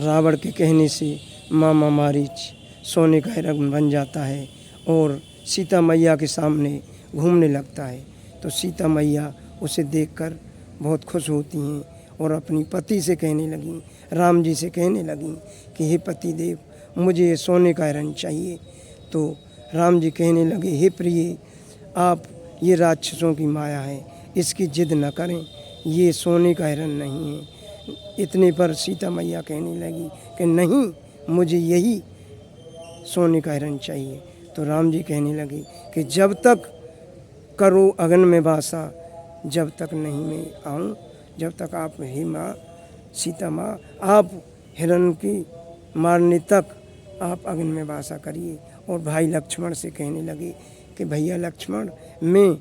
रावण के कहने से मामा मारीच सोने का हिरण बन जाता है और सीता मैया के सामने घूमने लगता है। तो सीता मैया उसे देखकर बहुत खुश होती हैं और अपनी पति से कहने लगी, राम जी से कहने लगी कि हे पति देव, मुझे ये सोने का हिरण चाहिए। तो राम जी कहने लगे, हे प्रिय, आप ये राक्षसों की माया है, इसकी जिद न करें, ये सोने का हिरण नहीं है। इतने पर सीता मैया कहने लगी कि नहीं, मुझे यही सोने का हिरण चाहिए। तो राम जी कहने लगे कि जब तक करो अगन में वासा, जब तक नहीं मैं आऊँ, जब तक आप ही माँ सीता माँ आप हिरण की मारने तक आप अगन में वासा करिए। और भाई लक्ष्मण से कहने लगे कि भैया लक्ष्मण, मैं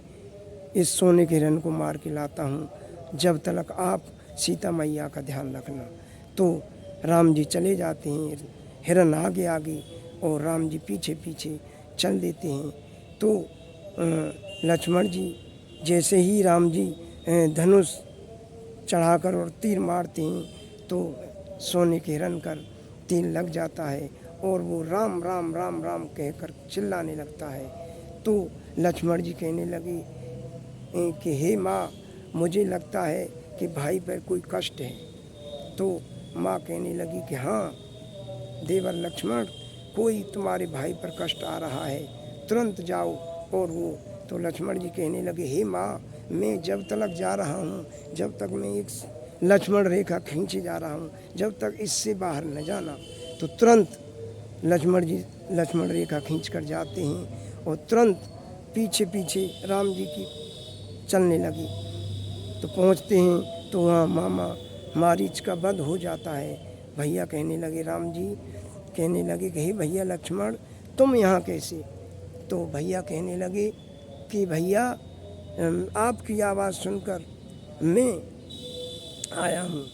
इस सोने के हिरण को मार के लाता हूँ, जब तक आप सीता मैया का ध्यान रखना। तो राम जी चले जाते हैं, हिरण आगे आगे और राम जी पीछे पीछे चल देते हैं। तो लक्ष्मण जी जैसे ही राम जी धनुष चढ़ाकर और तीर मारते हैं तो सोने के हिरण कर तीर लग जाता है और वो राम राम राम राम कहकर चिल्लाने लगता है। तो लक्ष्मण जी कहने लगे कि हे माँ, मुझे लगता है कि भाई पर कोई कष्ट है। तो माँ कहने लगी कि हाँ देवर लक्ष्मण, कोई तुम्हारे भाई पर कष्ट आ रहा है, तुरंत जाओ। और वो तो लक्ष्मण जी कहने लगे, हे माँ, मैं जब तक जा रहा हूँ, जब तक मैं एक लक्ष्मण रेखा खींचे जा रहा हूँ, जब तक इससे बाहर न जाना। तो तुरंत लक्ष्मण जी लक्ष्मण रेखा खींच कर जाते हैं और तुरंत पीछे पीछे राम जी की चलने लगी। तो पहुँचते हैं तो वहाँ मामा मारीच का वध हो जाता है। भैया कहने लगे, राम जी कहने लगे कि हे भैया लक्ष्मण, तुम यहाँ कैसे? तो भैया कहने लगे कि भैया आपकी आवाज़ सुनकर मैं आया हूँ।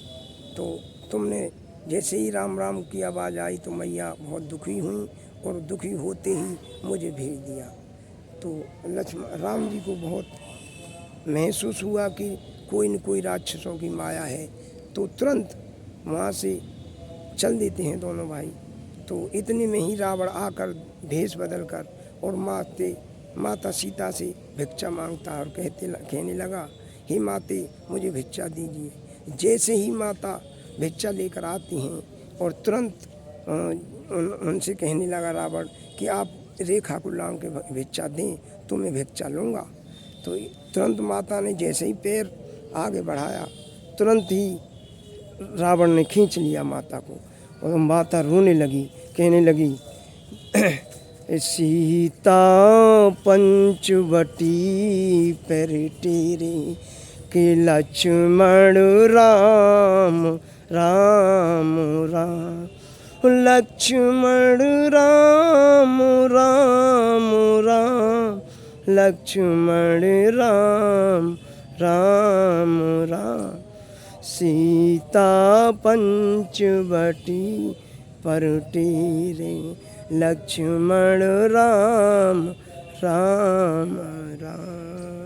तो तुमने जैसे ही राम राम की आवाज़ आई तो मैया बहुत दुखी हुई और दुखी होते ही मुझे भेज दिया। तो राम जी को बहुत महसूस हुआ कि कोई न कोई राक्षसों की माया है। तो तुरंत वहाँ से चल देते हैं दोनों भाई। तो इतने में ही रावण आकर भेष बदल कर और माता सीता से भिक्षा मांगता और कहने लगा, हे माते, मुझे भिक्षा दीजिए। जैसे ही माता भिक्षा लेकर आती हैं और तुरंत उनसे कहने लगा रावण कि आप रेखा को लांग के भिक्षा दें तो मैं भिक्षा लूँगा। तो तुरंत माता ने जैसे ही पैर आगे बढ़ाया, तुरंत ही रावण ने खींच लिया माता को और माता रोने लगी, कहने लगी, सीता पंचवटी पर तेरे के लक्ष्मण राम राम राम, लक्ष्मण राम राम राम, लक्ष्मण राम राम राम, सीता पंचवटी पर तेरे लक्ष्मण राम राम राम।